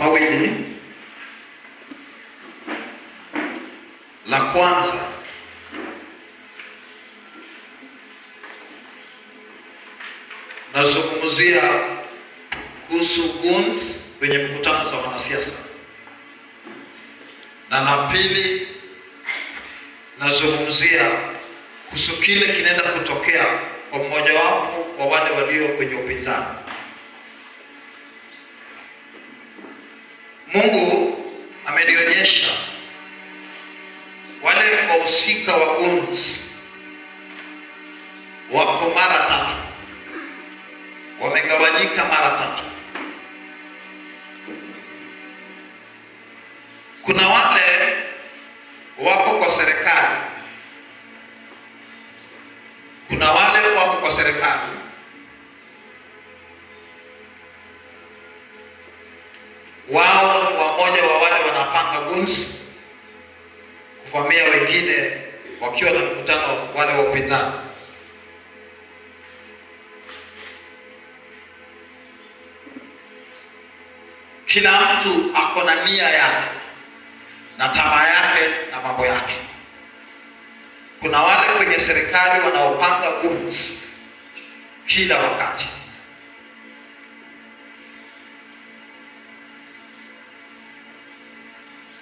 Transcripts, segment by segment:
mawili. La kwanza, nazungumzia kuhusu goons kwenye mikutano za wanasiasa, na la pili nazungumzia kuhusu kile kinaenda kutokea kwa mmoja wapo wa wale walio kwenye upinzani. Mungu amenionyesha wale wahusika wa goons wako mara tatu, wamegawanyika mara tatu. Kuna wale wako kwa serikali, kuna wale wako kwa serikali wao ni wamoja wa wale wanapanga goons kuvamia wengine wakiwa na mkutano wale wa upinzani. Kila mtu ako na nia yake na tamaa yake na mambo yake. Kuna wale kwenye serikali wanaopanga goons kila wakati.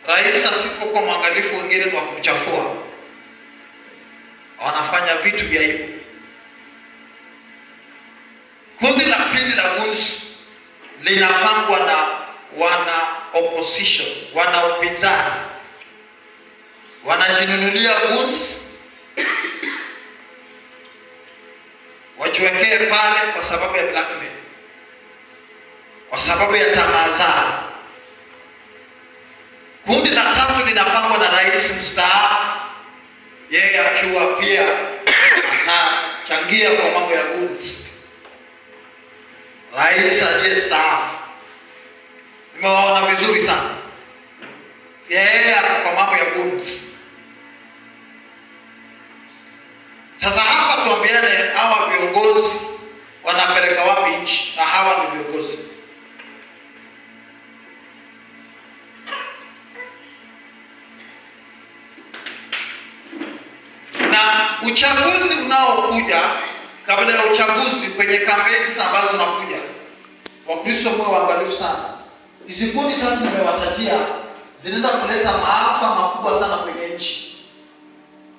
Rais asipokuwa mwangalifu, wengine wa kumchafua, wanafanya vitu vya hivyo. Kundi la pili la goons linapangwa na wana opposition, wana upinzani, wanajinunulia goons wajiwekee pale kwa sababu ya blackmail, kwa sababu ya tamaa zao. Kundi la tatu linapangwa na rais mstaafu, yeye akiwa pia anachangia kwa mambo ya goons. Rais aliyestaafu, nimewaona vizuri sana, yeye kwa mambo ya goons. Sasa hapa tuambiane, hawa viongozi wanapeleka wapi nchi? Na hawa ni viongozi. Na uchaguzi unaokuja, kabla ya uchaguzi, kwenye kampeni ambazo zinakuja, Wakristo mwe waangalifu sana. Hizi kundi tatu nimewatajia zinaenda kuleta maafa makubwa sana kwenye nchi.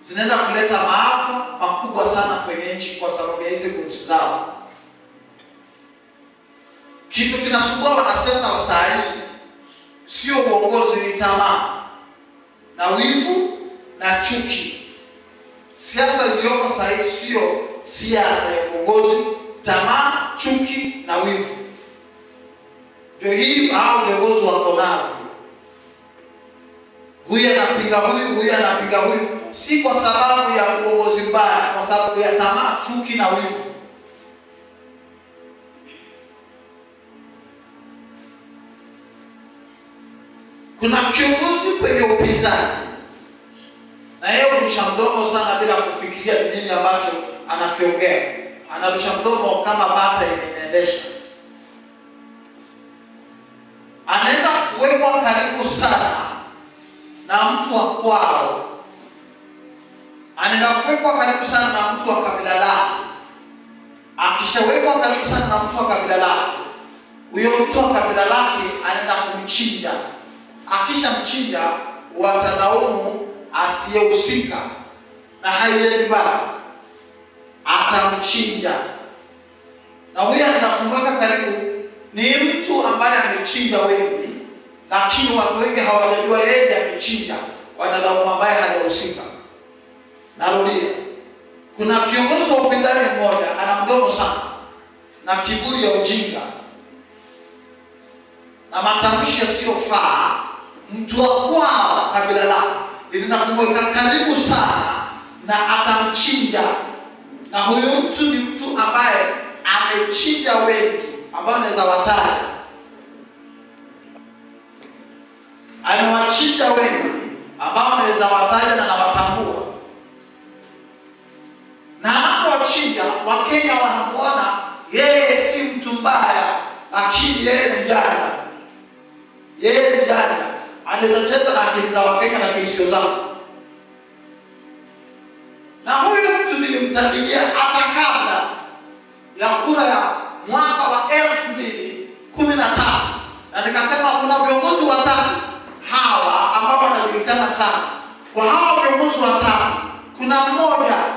Zinaenda kuleta maafa makubwa sana kwenye nchi kwa sababu ya hizi kundi zao. Kitu kinasumbua wanasiasa wa saa hii sio uongozi, ni tamaa na wivu na chuki. Siasa iliyoko saa hii sio siasa ya uongozi, tamaa, chuki na wivu. Ndio hii hao viongozi wako nao. Huyu anapiga huyu, huyu anapiga huyu, si kwa sababu ya uongozi mbaya, kwa sababu ya tamaa, chuki na wivu. Kuna kiongozi kwenye upinzani na yeye anarusha mdomo sana bila kufikiria ni nini ambacho anakiongea. Anarusha mdomo kama bata inaendesha. Anaenda kuwekwa karibu sana na mtu wa kwao. Anaenda kuwekwa karibu sana na mtu wa kabila lake. Akishawekwa karibu sana na mtu wa kabila lake, huyo mtu wa kabila lake anaenda kumchinja. Akishamchinja, watalaumu asiyehusika na haiendi baba, atamchinja. Na huyo anakumbuka karibu ni mtu ambaye amechinja wengi, lakini watu wengi hawajajua yeye amechinja, wanalaumu ambaye hajahusika. Narudia, kuna kiongozi wa upinzani mmoja ana mdomo sana na kiburi ya ujinga na matamshi yasiyofaa. Mtu wa kwao kabila lake linakumbuka karibu sana na atamchinja. Na huyu mtu ni mtu ambaye amechinja wengi, ambao anaweza wataja. Amewachinja wengi ambao anaweza wataja na nawatambua. Na anapowachinja, Wakenya wanamuona yeye si mtu mbaya, lakini yeye mjana. Yeye ni janja, anaweza cheza na akili za Wakenya na kisio zao. Na huyu mtu nilimtabiria hata kabla ya kura ya mwaka wa 2013, na nikasema kuna viongozi watatu hawa ambao wanajulikana sana. Kwa hawa viongozi watatu, kuna mmoja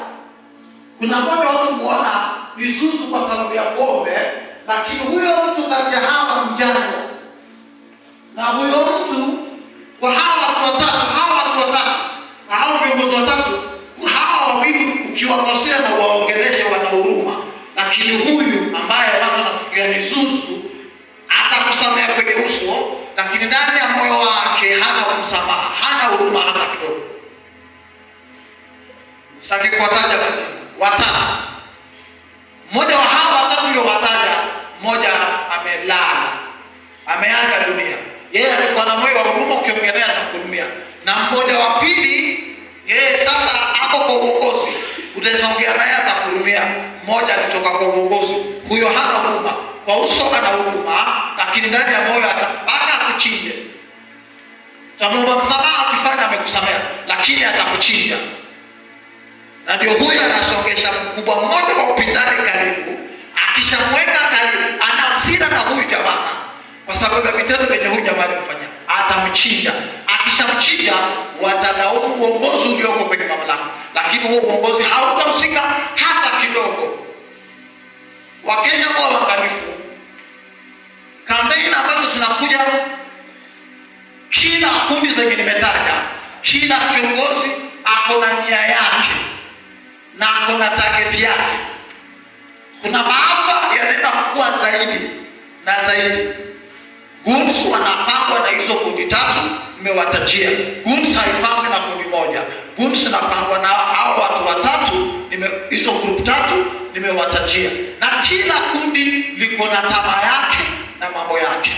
watu muona Isuzu kwa sababu ya pombe, lakini huyo mtu kati ya hawa mjanja. Na huyo mtu kwa hawa watu watatu, hawa viongozi watatu, hawa wawili ukiwakosea na waongeleshe wana huruma, lakini huyu ambaye watu wanafikiria ni Isuzu atakusamea kwenye uso, lakini ndani ya moyo wake hana msamaha, hana huruma hata kidogo. Sitaki kuwataja watatu. Mmoja wa hawa watatu ndio wataja, mmoja amelala, ameaga dunia. Yeye alikuwa na moyo wa huruma, ukiongelea atakuhurumia. Na mmoja wa pili, yeye sasa hapo kwa uongozi, utaongea naye atakuhurumia. Mmoja alitoka kwa uongozi, huyo hana huruma, kwa uso ana huruma, lakini ndani ya moyo atapaka akuchinje. Tamwomba msamaha akifanya amekusamea, lakini atakuchinja. Na ndio huyo anasongesha mkubwa mmoja wa upinzani karibu, akishamweka karibu, ana hasira na huyu jamaa sana, kwa sababu ya vitendo vyenye huyu jamaa alimfanyia. Atamchinja. Akishamchinja, watalaumu uongozi ulioko kwenye mamlaka, lakini huo uongozi hautahusika hata kidogo. Wakenya kwa waangalifu, kampeni ambazo zinakuja, kila kundi zenye nimetaja, kila kiongozi ako na nia yake na ako na target yake. Kuna maafa yanaenda kuwa zaidi na zaidi. Goods wanapangwa na hizo kundi tatu nimewatajia. Goods haipangwi na kundi moja. Goods inapangwa na hao watu watatu, hizo group tatu nimewatajia. Na kila kundi liko na tamaa yake na mambo yake.